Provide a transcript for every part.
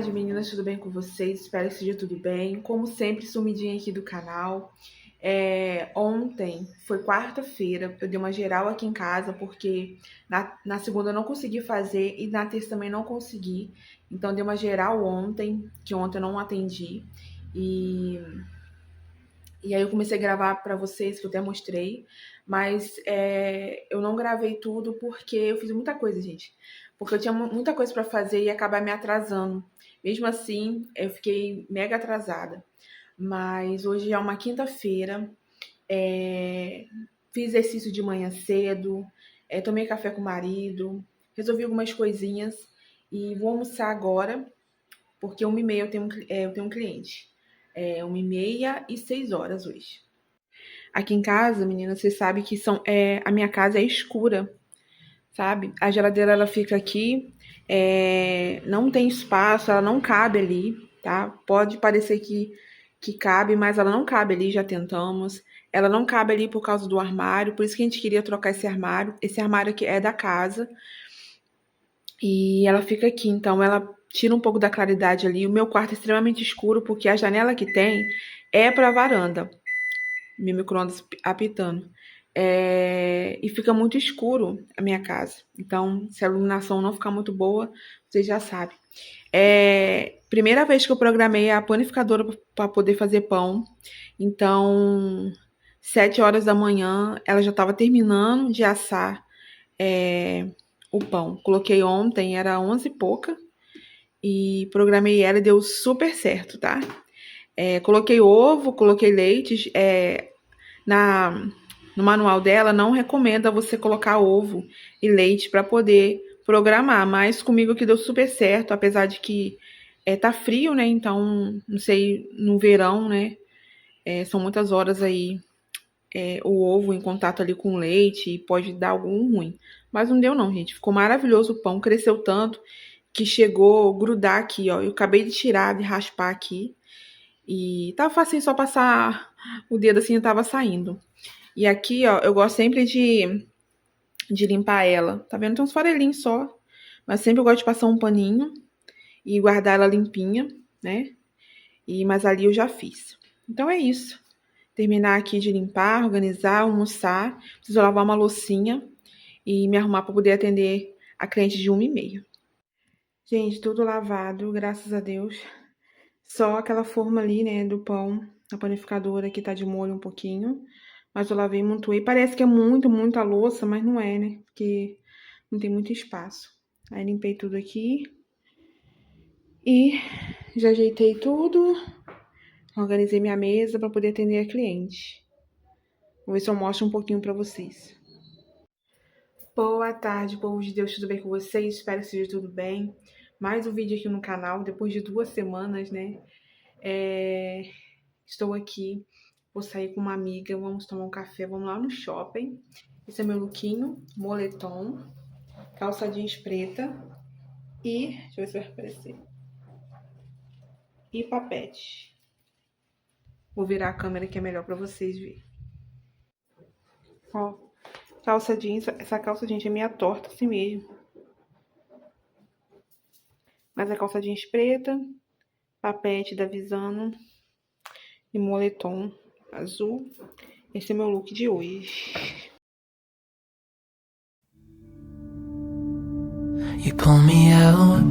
tarde, meninas, tudo bem com vocês? Espero que seja tudo bem. Como sempre, sumidinha aqui do canal. Ontem foi quarta-feira, eu dei uma geral aqui em casa, porque na segunda eu não consegui fazer e na terça também não consegui. Então, dei uma geral ontem, que ontem eu não atendi. E aí eu comecei a gravar pra vocês, que eu até mostrei. Mas eu não gravei tudo porque eu fiz muita coisa, gente. Porque eu tinha muita coisa pra fazer e ia acabar me atrasando. Mesmo assim, eu fiquei mega atrasada. Mas hoje é uma quinta-feira. Fiz exercício de manhã cedo. Tomei café com o marido. Resolvi algumas coisinhas. E vou almoçar agora. Porque 1h30 eu tenho um cliente. 1h30 e 6 horas hoje. Aqui em casa, meninas, vocês sabem que a minha casa é escura, sabe? A geladeira, ela fica aqui, não tem espaço, ela não cabe ali, tá? Pode parecer que cabe, mas ela não cabe ali, já tentamos. Ela não cabe ali por causa do armário, por isso que a gente queria trocar esse armário. Esse armário aqui é da casa. E ela fica aqui, então ela tira um pouco da claridade ali. O meu quarto é extremamente escuro, porque a janela que tem é pra varanda. Meu micro-ondas apitando. E fica muito escuro a minha casa. Então, se a iluminação não ficar muito boa, vocês já sabem. Primeira vez que eu programei a panificadora para poder fazer pão. Então, 7 horas da manhã, ela já estava terminando de assar o pão. Coloquei ontem, era 11 e pouca. E programei ela e deu super certo, tá? Coloquei ovo, coloquei leite. No manual dela não recomenda você colocar ovo e leite para poder programar, mas comigo que deu super certo, apesar de que tá frio, né? Então, não sei, no verão, né? São muitas horas aí o ovo em contato ali com o leite e pode dar algum ruim. Mas não deu não, gente. Ficou maravilhoso o pão, cresceu tanto que chegou a grudar aqui, ó. Eu acabei de tirar, de raspar aqui. E tava fácil só passar o dedo assim, tava saindo. E aqui, ó, eu gosto sempre de limpar ela. Tá vendo? Tem uns farelinhos só. Mas sempre eu gosto de passar um paninho e guardar ela limpinha, né? Mas ali eu já fiz. Então é isso. Terminar aqui de limpar, organizar, almoçar. Preciso lavar uma loucinha e me arrumar para poder atender a cliente de 1h30. Gente, tudo lavado, graças a Deus. Só aquela forma ali, né, do pão, a panificadora que tá de molho um pouquinho. Mas eu lavei e montei. Parece que é muita louça, mas não é, né? Porque não tem muito espaço. Aí limpei tudo aqui. E já ajeitei tudo. Organizei minha mesa para poder atender a cliente. Vou ver se eu mostro um pouquinho para vocês. Boa tarde, povo de Deus, tudo bem com vocês? Espero que seja tudo bem. Mais um vídeo aqui no canal, depois de 2 semanas, né? Estou aqui, vou sair com uma amiga, vamos tomar um café, vamos lá no shopping. Esse é meu lookinho, moletom, calça jeans preta e... deixa eu ver se vai aparecer. E papete. Vou virar a câmera que é melhor pra vocês verem. Ó, calça jeans, essa calça jeans é meio torta assim mesmo. Mas a calça jeans preta, papete da Visano e moletom azul. Esse é meu look de hoje. You pull me out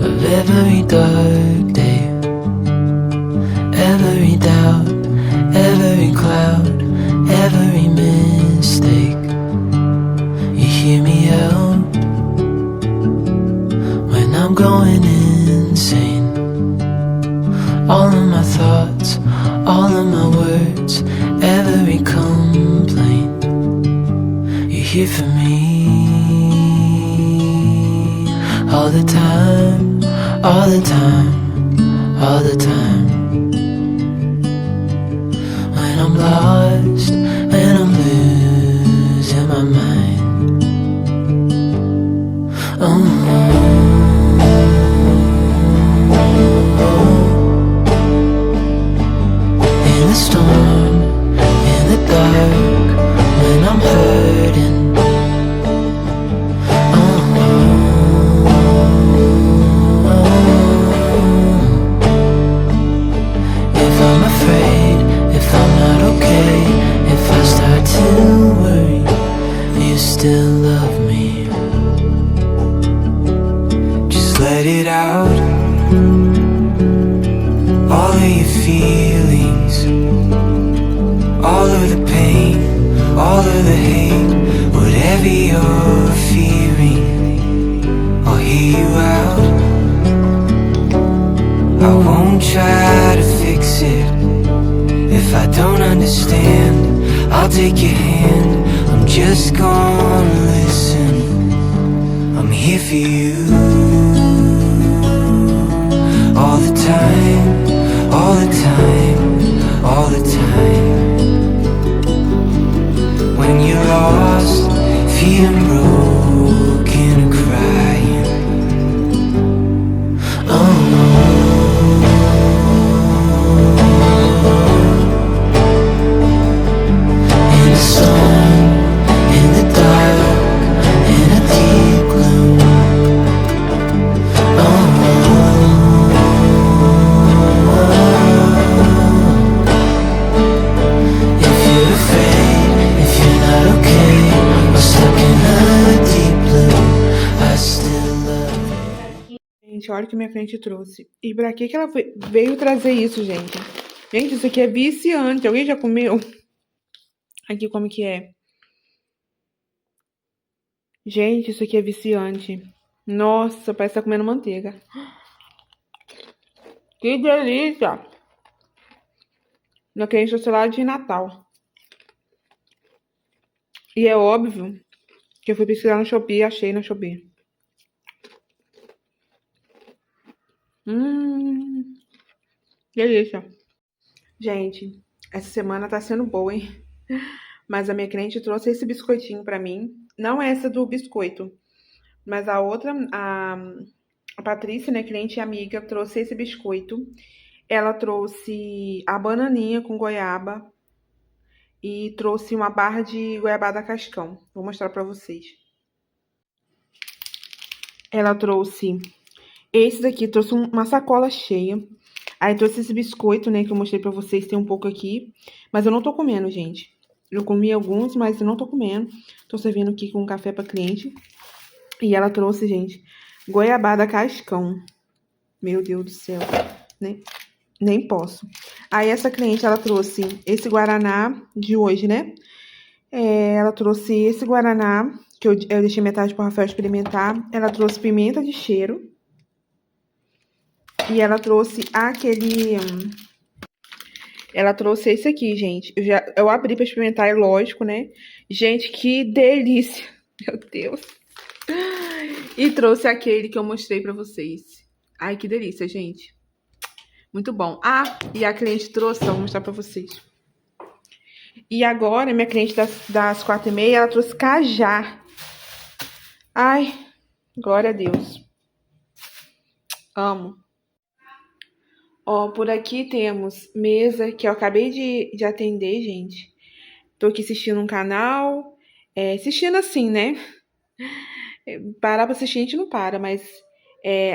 of every dark day, every doubt, every cloud, every mistake. You hear me out when I'm going insane. All of my thoughts, all of my words, every complaint. You're here for me all the time, all the time, all the time. When I'm lost, when I'm losing my mind. In the storm, in the dark, when I'm hurting. let it out. All of your feelings, all of the pain, all of the hate, whatever you're fearing, I'll hear you out. I won't try to fix it. If I don't understand, I'll take your hand. I'm just gonna listen. I'm here for you. All the time, all the time, all the time. When you're lost, feeling broken and crying. In the sun, in the dark, in a deep gloom. If you're afraid, if you're not okay, or stuck in a deep blue, I still love you. Gente, olha o que minha cliente trouxe. E pra que ela veio trazer isso, gente? Gente, isso aqui é viciante. Alguém já comeu? Aqui, como que é? Gente, isso aqui é viciante. Nossa, parece que tá comendo manteiga. Que delícia! Minha cliente trouxe lá de Natal. E é óbvio que eu fui pesquisar no Shopee e achei no Shopee. Delícia. Gente, essa semana tá sendo boa, hein? Mas a minha cliente trouxe esse biscoitinho pra mim. Não essa do biscoito, mas a outra, a Patrícia, né, cliente e amiga, trouxe esse biscoito. Ela trouxe a bananinha com goiaba e trouxe uma barra de goiabada cascão. Vou mostrar pra vocês. Ela trouxe esse daqui, trouxe uma sacola cheia. Aí trouxe esse biscoito, né, que eu mostrei pra vocês, tem um pouco aqui. Mas eu não tô comendo, gente. Eu comi alguns, mas eu não tô comendo. Tô servindo aqui com café pra cliente. E ela trouxe, gente, goiabada cascão. Meu Deus do céu, né? Nem posso. Aí essa cliente, ela trouxe esse guaraná de hoje, né? Ela trouxe esse guaraná, que eu deixei metade pro Rafael experimentar. Ela trouxe pimenta de cheiro. E ela trouxe aquele... Ela trouxe esse aqui, gente. Eu abri pra experimentar, é lógico, né? Gente, que delícia. Meu Deus. E trouxe aquele que eu mostrei pra vocês. Ai, que delícia, gente. Muito bom. Ah, e a cliente trouxe, vou mostrar pra vocês. E agora, minha cliente das 4h30, ela trouxe cajá. Ai, glória a Deus. Amo. Ó, por aqui temos mesa, que eu acabei de atender, gente. Tô aqui assistindo um canal. Assistindo assim, né? Parar pra assistir a gente não para, mas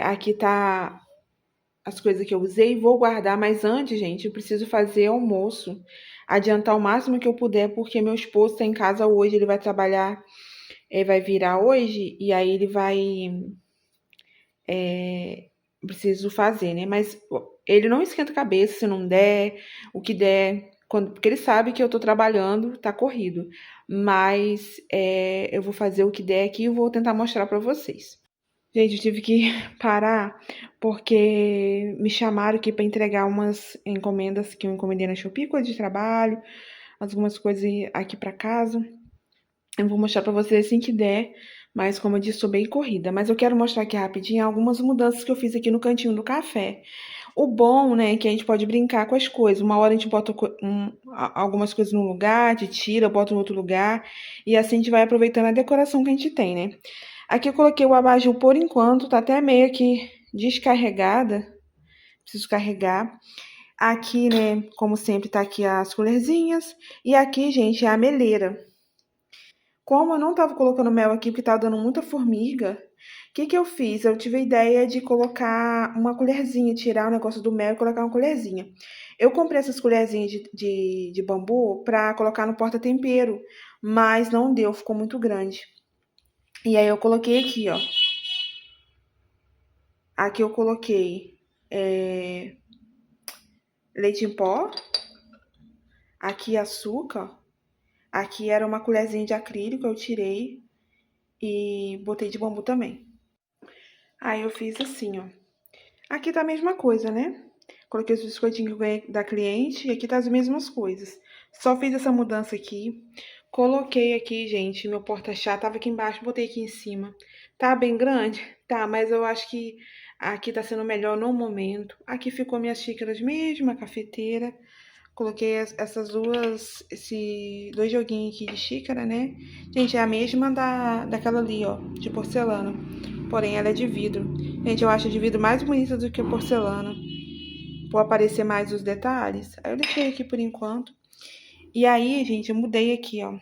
aqui tá as coisas que eu usei. Vou guardar, mas antes, gente, eu preciso fazer almoço. Adiantar o máximo que eu puder, porque meu esposo tá em casa hoje, ele vai trabalhar, vai virar hoje, e aí ele vai... preciso fazer, né? Mas ele não esquenta a cabeça se não der, o que der, porque ele sabe que eu tô trabalhando, tá corrido. Mas eu vou fazer o que der aqui e vou tentar mostrar pra vocês. Gente, eu tive que parar porque me chamaram aqui pra entregar umas encomendas que eu encomendei na Shopee, coisa de trabalho, algumas coisas aqui pra casa. Eu vou mostrar pra vocês assim que der, mas como eu disse, sou bem corrida. Mas eu quero mostrar aqui rapidinho algumas mudanças que eu fiz aqui no cantinho do café. O bom, né, é que a gente pode brincar com as coisas. Uma hora a gente bota algumas coisas num lugar, a gente tira, bota em outro lugar. E assim a gente vai aproveitando a decoração que a gente tem, né? Aqui eu coloquei o abajur por enquanto, tá até meio que descarregada. Preciso carregar. Aqui, né, como sempre, tá aqui as colherzinhas. E aqui, gente, é a meleira. Como eu não tava colocando mel aqui porque tava dando muita formiga, o que que eu fiz? Eu tive a ideia de colocar uma colherzinha, tirar o negócio do mel e colocar uma colherzinha. Eu comprei essas colherzinhas de bambu pra colocar no porta-tempero, mas não deu, ficou muito grande. E aí eu coloquei aqui, ó. Aqui eu coloquei leite em pó. Aqui açúcar. Aqui era uma colherzinha de acrílico, eu tirei e botei de bambu também. Aí eu fiz assim, ó. Aqui tá a mesma coisa, né? Coloquei os biscoitinhos que eu ganhei da cliente e aqui tá as mesmas coisas. Só fiz essa mudança aqui. Coloquei aqui, gente, meu porta-chá tava aqui embaixo, botei aqui em cima. Tá bem grande? Tá, mas eu acho que aqui tá sendo melhor no momento. Aqui ficou minhas xícaras mesmo, a cafeteira. Coloquei esses dois joguinhos aqui de xícara, né? Gente, é a mesma daquela ali, ó, de porcelana. Porém, ela é de vidro. Gente, eu acho de vidro mais bonita do que a porcelana. Por aparecer mais os detalhes. Aí eu deixei aqui por enquanto. E aí, gente, eu mudei aqui, ó.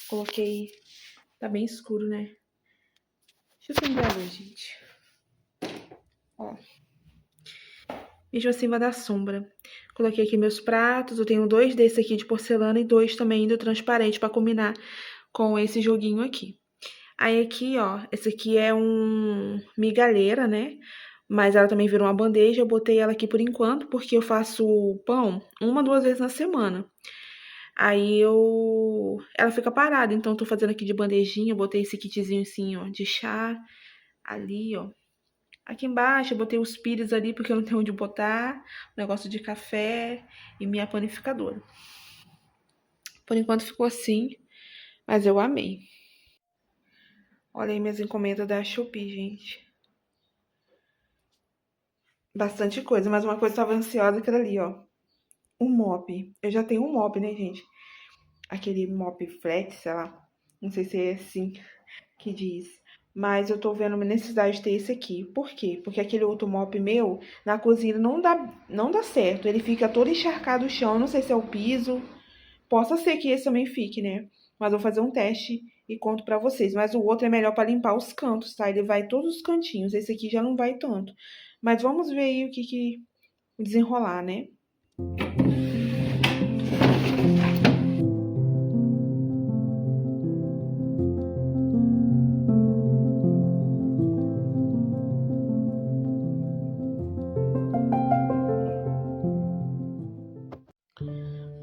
Coloquei... Tá bem escuro, né? Deixa eu acender a luz, gente. Ó. Mesmo acima da sombra. Coloquei aqui meus pratos. Eu tenho 2 desses aqui de porcelana e 2 também do transparente pra combinar com esse joguinho aqui. Aí aqui, ó, esse aqui é um migalheira, né? Mas ela também virou uma bandeja. Eu botei ela aqui por enquanto, porque eu faço pão 1, 2 vezes na semana. Aí ela fica parada, então eu tô fazendo aqui de bandejinha. Eu botei esse kitzinho assim, ó, de chá. Ali, ó. Aqui embaixo eu botei os pires ali, porque eu não tenho onde botar. Negócio de café e minha panificadora. Por enquanto ficou assim, mas eu amei. Olha aí minhas encomendas da Shopee, gente. Bastante coisa, mas uma coisa que eu tava ansiosa que era ali, ó. Um mop. Eu já tenho um mop, né, gente? Aquele mop flat, sei lá. Não sei se é assim que diz. Mas eu tô vendo uma necessidade de ter esse aqui. Por quê? Porque aquele outro mop meu, na cozinha, não dá certo. Ele fica todo encharcado o chão. Não sei se é o piso. Possa ser que esse também fique, né? Mas eu vou fazer um teste e conto pra vocês. Mas o outro é melhor pra limpar os cantos, tá? Ele vai todos os cantinhos. Esse aqui já não vai tanto. Mas vamos ver aí o que desenrolar, né?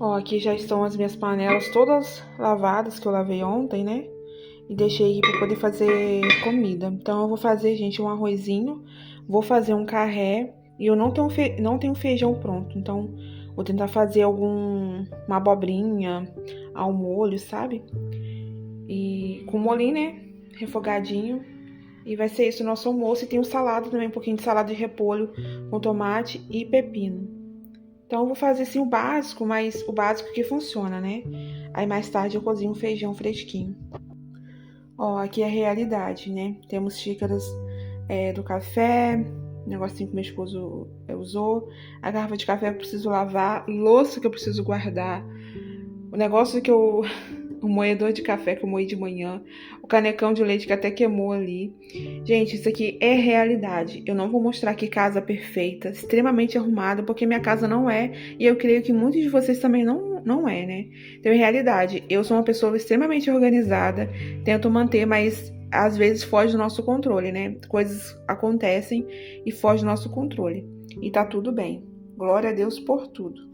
Ó, aqui já estão as minhas panelas todas lavadas, que eu lavei ontem, né? E deixei aqui pra poder fazer comida. Então eu vou fazer, gente, um arrozinho. Vou fazer um carré. E eu não tenho feijão pronto. Então vou tentar fazer uma abobrinha ao molho, sabe? E com molhinho, né? Refogadinho. E vai ser isso o nosso almoço. E tem um salada também, um pouquinho de salada de repolho com tomate e pepino. Então eu vou fazer assim o básico, mas o básico que funciona, né? Aí mais tarde eu cozinho um feijão fresquinho. Ó, aqui é a realidade, né? Temos xícaras do café, negocinho que meu esposo usou, a garrafa de café que eu preciso lavar, louça que eu preciso guardar, o negócio o moedor de café que eu moí de manhã, o canecão de leite que até queimou ali. Gente, isso aqui é realidade. Eu não vou mostrar aqui casa perfeita, extremamente arrumada, porque minha casa não é, e eu creio que muitos de vocês também não é, né? Então, é realidade. Eu sou uma pessoa extremamente organizada, tento manter, mas às vezes foge do nosso controle, né? Coisas acontecem e foge do nosso controle. E tá tudo bem. Glória a Deus por tudo.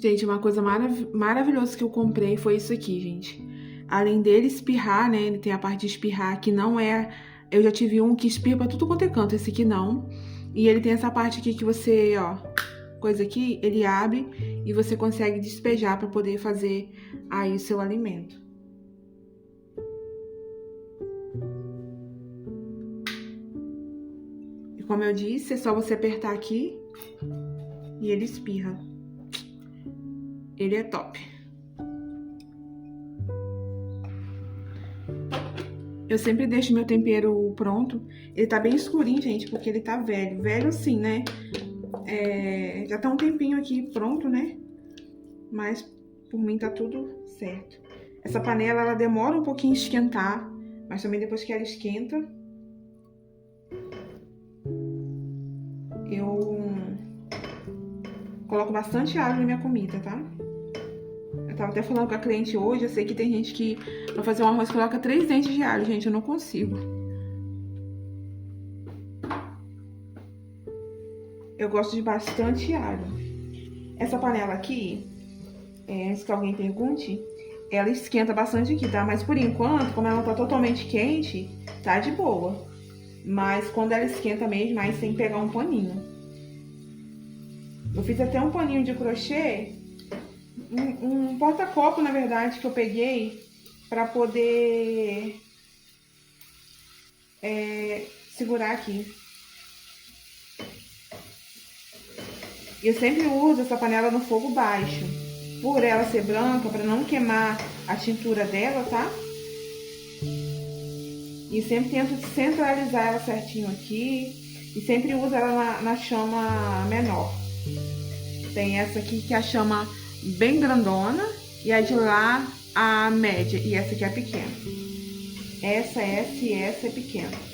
Gente, uma coisa maravilhosa que eu comprei foi isso aqui, gente. Além dele espirrar, né? Ele tem a parte de espirrar que não é. Eu já tive um que espirra pra tudo quanto é canto, esse aqui não. E ele tem essa parte aqui que você, ó, coisa aqui, ele abre e você consegue despejar pra poder fazer aí o seu alimento. E como eu disse, é só você apertar aqui e ele espirra. Ele é top. Eu sempre deixo meu tempero pronto. Ele tá bem escurinho, gente, porque ele tá velho. Velho sim, né? Já tá um tempinho aqui pronto, né? Mas por mim tá tudo certo. Essa panela, ela demora um pouquinho a esquentar. Mas também depois que ela esquenta, eu coloco bastante alho na minha comida, tá? Eu tava até falando com a cliente hoje, eu sei que tem gente que pra fazer um arroz coloca 3 dentes de alho, gente, eu não consigo. Eu gosto de bastante alho. Essa panela aqui, antes que alguém pergunte, ela esquenta bastante aqui, tá? Mas por enquanto, como ela não tá totalmente quente, tá de boa. Mas quando ela esquenta mesmo, aí tem que pegar um paninho. Eu fiz até um paninho de crochê, um porta-copo, na verdade, que eu peguei pra poder segurar aqui. Eu sempre uso essa panela no fogo baixo, por ela ser branca, pra não queimar a tintura dela, tá? E sempre tento centralizar ela certinho aqui, e sempre uso ela na chama menor. Tem essa aqui que é a chama bem grandona, e a de lá a média, e essa aqui é a pequena. Essa e essa é pequena.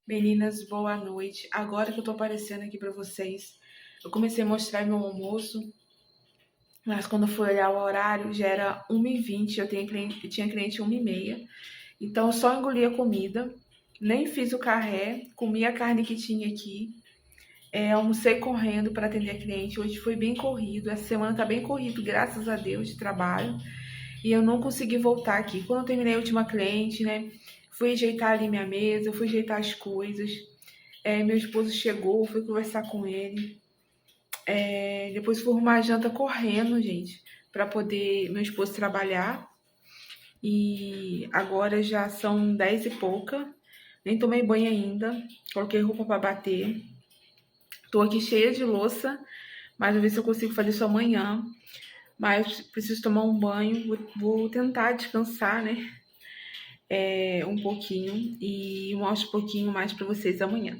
Meninas, boa noite. Agora que eu tô aparecendo aqui pra vocês, eu comecei a mostrar meu almoço, mas quando eu fui olhar o horário já era 1h20, eu tinha cliente 1h30. Então eu só engoli a comida, nem fiz o carré, comi a carne que tinha aqui, almocei correndo para atender a cliente. Hoje foi bem corrido, essa semana tá bem corrido, graças a Deus, de trabalho. E eu não consegui voltar aqui. Quando eu terminei a última cliente, né, fui ajeitar ali minha mesa, fui ajeitar as coisas. Meu esposo chegou, fui conversar com ele. Depois fui arrumar a janta correndo, gente, para poder meu esposo trabalhar. E agora já são 10 e pouca. Nem tomei banho ainda. Coloquei roupa para bater. Tô aqui cheia de louça, mas vou ver se eu consigo fazer isso amanhã. Mas preciso tomar um banho. Vou tentar descansar, né? Um pouquinho. E mostro um pouquinho mais para vocês amanhã.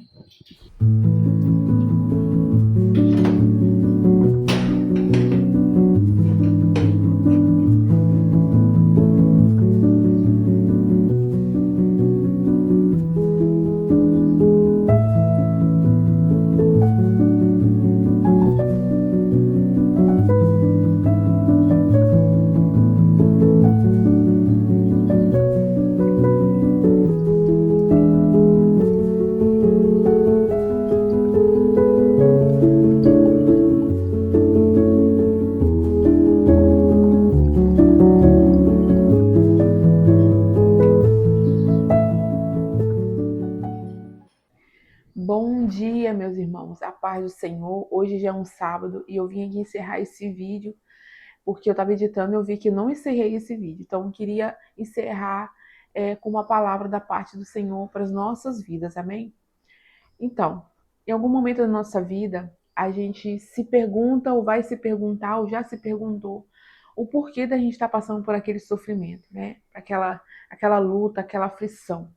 Bom dia, meus irmãos, a paz do Senhor. Hoje já é um sábado e eu vim aqui encerrar esse vídeo porque eu estava editando e eu vi que não encerrei esse vídeo. Então eu queria encerrar com uma palavra da parte do Senhor para as nossas vidas, amém? Então, em algum momento da nossa vida, a gente se pergunta ou vai se perguntar ou já se perguntou o porquê da gente estar passando por aquele sofrimento, né? Aquela luta, aquela aflição.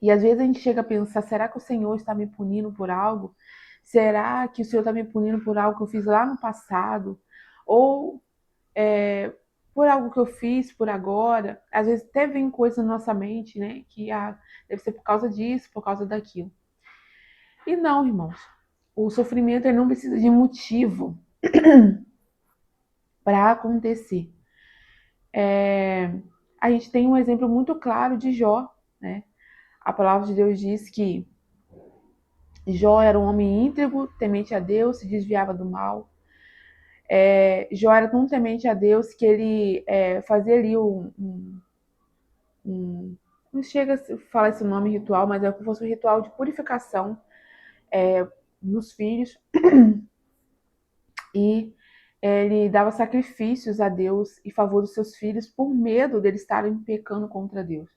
E às vezes a gente chega a pensar, será que o Senhor está me punindo por algo? Será que o Senhor está me punindo por algo que eu fiz lá no passado? Ou por algo que eu fiz por agora? Às vezes até vem coisa na nossa mente, né? Que deve ser por causa disso, por causa daquilo. E não, irmãos. O sofrimento ele não precisa de motivo para acontecer. A gente tem um exemplo muito claro de Jó, né? A palavra de Deus diz que Jó era um homem íntegro, temente a Deus, se desviava do mal. Jó era tão temente a Deus que ele fazia ali não chega a falar esse nome ritual, mas é como se fosse um ritual de purificação nos filhos. E ele dava sacrifícios a Deus em favor dos seus filhos por medo deles estarem pecando contra Deus.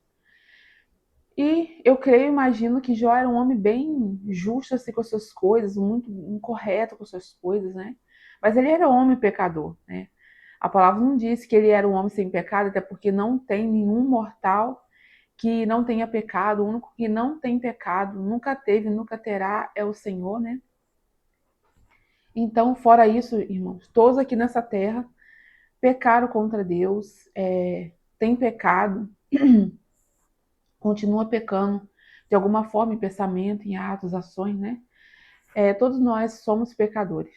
E eu creio, imagino que Jó era um homem bem justo assim, com as suas coisas, muito incorreto com as suas coisas, né? Mas ele era um homem pecador, né? A palavra não diz que ele era um homem sem pecado, até porque não tem nenhum mortal que não tenha pecado. O único que não tem pecado, nunca teve, nunca terá, é o Senhor, né? Então, fora isso, irmãos, todos aqui nessa terra pecaram contra Deus, têm pecado, continua pecando de alguma forma, em pensamento, em atos, ações, né? Todos nós somos pecadores.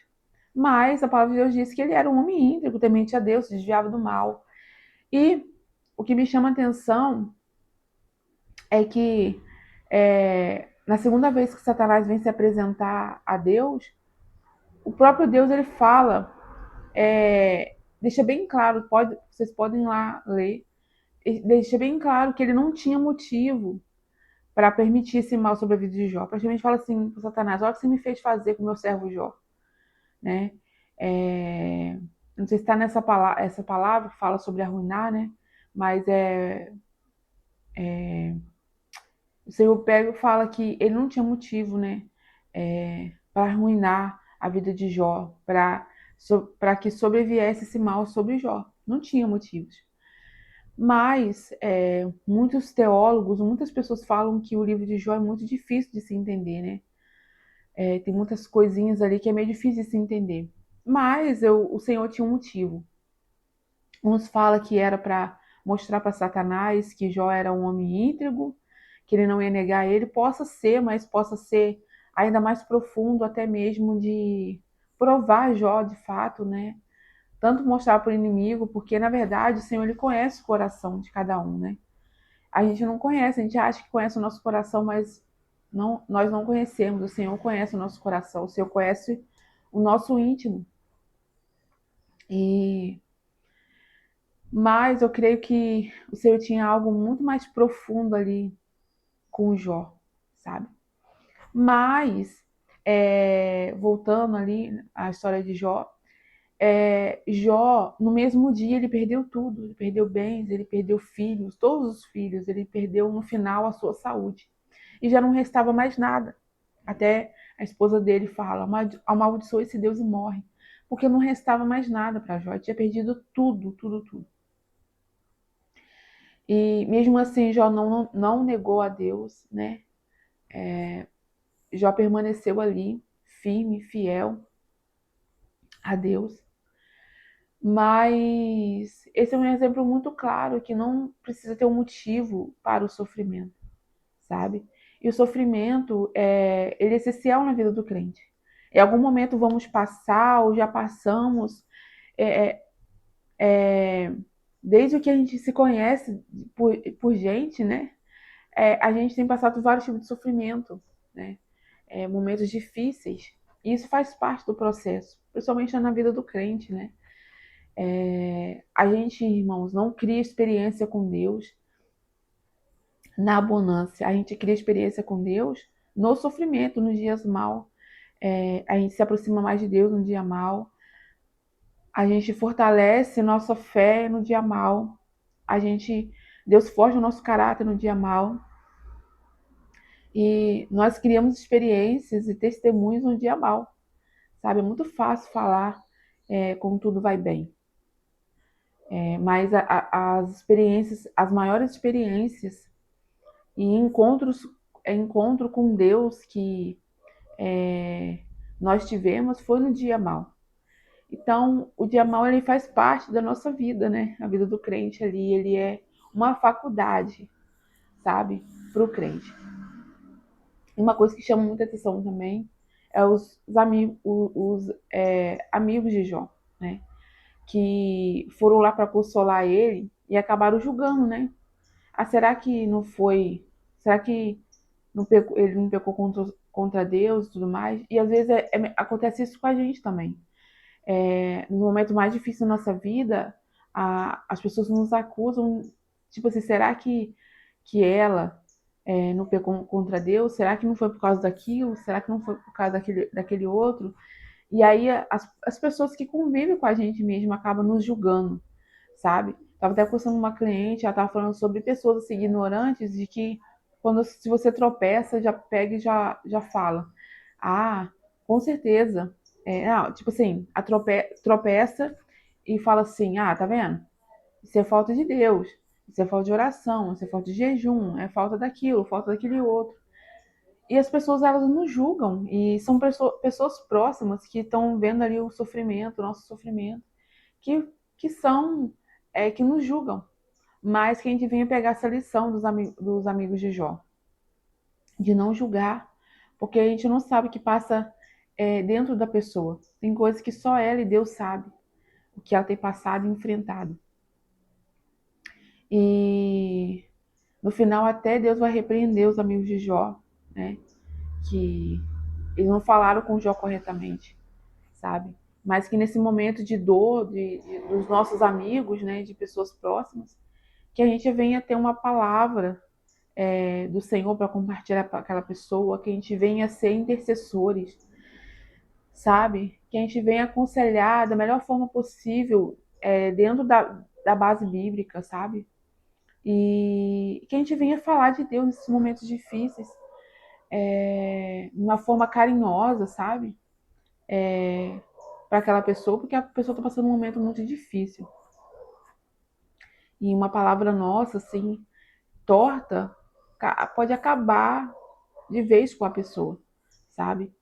Mas a palavra de Deus diz que ele era um homem íntegro, temente a Deus, se desviava do mal. E o que me chama a atenção é que na segunda vez que Satanás vem se apresentar a Deus, o próprio Deus ele fala, deixa bem claro, vocês podem lá ler, deixa bem claro que ele não tinha motivo para permitir esse mal sobre a vida de Jó. Praticamente fala assim para Satanás: olha o que você me fez fazer com o meu servo Jó, né? Não sei se está essa palavra que fala sobre arruinar, né? Mas o Senhor pega e fala que ele não tinha motivo, né? Para arruinar a vida de Jó, para que sobreviesse esse mal sobre Jó. Não tinha motivos. Mas muitos teólogos, muitas pessoas falam que o livro de Jó é muito difícil de se entender, né? Tem muitas coisinhas ali que é meio difícil de se entender. Mas o Senhor tinha um motivo. Uns falam que era para mostrar para Satanás que Jó era um homem íntegro, que ele não ia negar ele. Possa ser, mas possa ser ainda mais profundo, até mesmo de provar Jó de fato, né? Tanto mostrar para o inimigo, porque na verdade o Senhor ele conhece o coração de cada um, né? A gente não conhece, a gente acha que conhece o nosso coração, mas não, nós não conhecemos. O Senhor conhece o nosso coração, o Senhor conhece o nosso íntimo. Mas eu creio que o Senhor tinha algo muito mais profundo ali com o Jó, sabe? Mas, voltando ali à história de Jó, Jó, no mesmo dia, ele perdeu tudo. Ele perdeu bens, ele perdeu filhos, todos os filhos. Ele perdeu, no final, a sua saúde. E já não restava mais nada. Até a esposa dele fala: amaldiçoa esse Deus e morre. Porque não restava mais nada para Jó. Ele tinha perdido tudo, tudo, tudo. E mesmo assim, Jó não negou a Deus, né? Jó permaneceu ali, firme, fiel a Deus. Mas esse é um exemplo muito claro que não precisa ter um motivo para o sofrimento, sabe? E o sofrimento, ele é essencial na vida do crente. Em algum momento vamos passar ou já passamos, é, é, desde o que a gente se conhece por gente, né? A gente tem passado por vários tipos de sofrimento, né? Momentos difíceis. E isso faz parte do processo, principalmente na vida do crente, né? A gente, irmãos, não cria experiência com Deus na abundância. A gente cria experiência com Deus no sofrimento, nos dias mal. A gente se aproxima mais de Deus no dia mal. A gente fortalece nossa fé no dia mal. Deus forja o nosso caráter no dia mal. E nós criamos experiências e testemunhos no dia mal. Sabe? É muito fácil falar como tudo vai bem. Mas as experiências, as maiores experiências e encontro com Deus que nós tivemos foi no dia mal. Então, o dia mal ele faz parte da nossa vida, né? A vida do crente ali, ele é uma faculdade, sabe? Para o crente. Uma coisa que chama muita atenção também é amigos de Jó, né? Que foram lá para consolar ele e acabaram julgando, né? Será que não foi? Será que ele não pecou contra Deus e tudo mais? E às vezes acontece isso com a gente também. No momento mais difícil da nossa vida, as pessoas nos acusam, tipo assim, será que ela não pecou contra Deus? Será que não foi por causa daquilo? Será que não foi por causa daquele outro? E aí as pessoas que convivem com a gente mesmo acabam nos julgando, sabe? Tava até conversando com uma cliente, ela tava falando sobre pessoas assim, ignorantes, de que se você tropeça, já pega e já fala. Ah, com certeza. Não, tipo assim, tropeça e fala assim, tá vendo? Isso é falta de Deus, isso é falta de oração, isso é falta de jejum, é falta daquilo, falta daquele outro. E as pessoas, elas nos julgam, e são pessoas próximas que estão vendo ali o sofrimento, o nosso sofrimento, que são, que nos julgam. Mas que a gente venha pegar essa lição dos amigos de Jó. de não julgar, porque a gente não sabe o que passa dentro da pessoa. Tem coisas que só ela e Deus sabe o que ela tem passado e enfrentado. E no final até Deus vai repreender os amigos de Jó, né? Que eles não falaram com Jó corretamente, sabe? Mas que nesse momento de dor dos nossos amigos, né, de pessoas próximas, que a gente venha ter uma palavra do Senhor para compartilhar para aquela pessoa, que a gente venha ser intercessores, sabe? Que a gente venha aconselhar da melhor forma possível dentro da base bíblica, sabe? E que a gente venha falar de Deus nesses momentos difíceis, de uma forma carinhosa, sabe? Para aquela pessoa, porque a pessoa está passando um momento muito difícil. E uma palavra nossa, assim, torta, pode acabar de vez com a pessoa, sabe?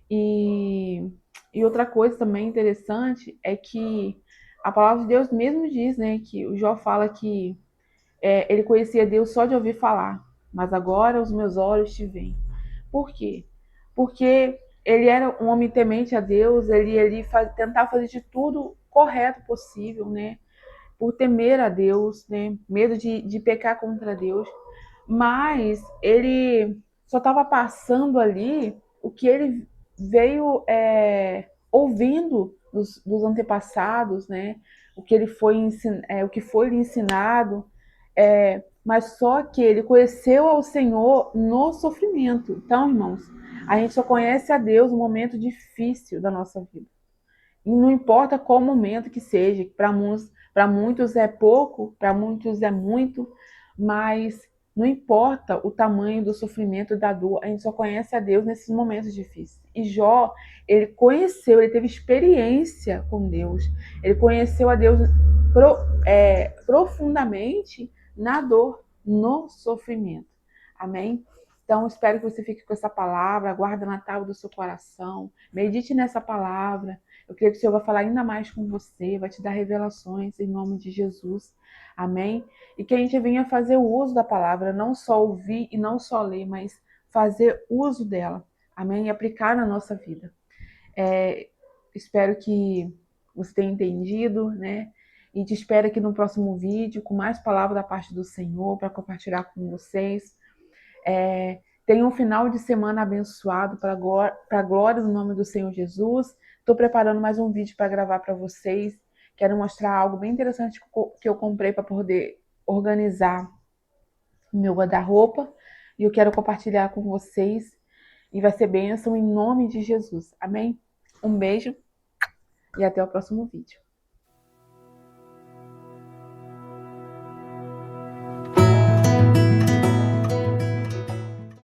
E, e outra coisa também interessante é que a palavra de Deus mesmo diz, né, que o Jó fala que ele conhecia Deus só de ouvir falar, mas agora os meus olhos te veem. Por quê? Porque ele era um homem temente a Deus, ele tentava fazer de tudo correto possível, né? Por temer a Deus, né? Medo de pecar contra Deus. Mas ele só estava passando ali o que ele veio ouvindo dos antepassados, né? O que ele o que foi lhe ensinado, mas só que ele conheceu ao Senhor no sofrimento. Então, irmãos, a gente só conhece a Deus no momento difícil da nossa vida. E não importa qual momento que seja, para muitos é pouco, para muitos é muito, mas não importa o tamanho do sofrimento e da dor, a gente só conhece a Deus nesses momentos difíceis. E Jó, ele conheceu, ele teve experiência com Deus, ele conheceu a Deus profundamente na dor, no sofrimento. Amém? Então, espero que você fique com essa palavra, guarda na tábua do seu coração, medite nessa palavra. Eu creio que o Senhor vai falar ainda mais com você, vai te dar revelações em nome de Jesus. Amém? E que a gente venha fazer o uso da palavra, não só ouvir e não só ler, mas fazer uso dela. Amém? E aplicar na nossa vida. Espero que você tenha entendido, né? E te espero aqui no próximo vídeo com mais palavras da parte do Senhor para compartilhar com vocês. Tenha um final de semana abençoado para a glória do nome do Senhor Jesus. Estou preparando mais um vídeo para gravar para vocês. Quero mostrar algo bem interessante que eu comprei para poder organizar o meu guarda-roupa. E eu quero compartilhar com vocês. E vai ser bênção em nome de Jesus. Amém? Um beijo e até o próximo vídeo.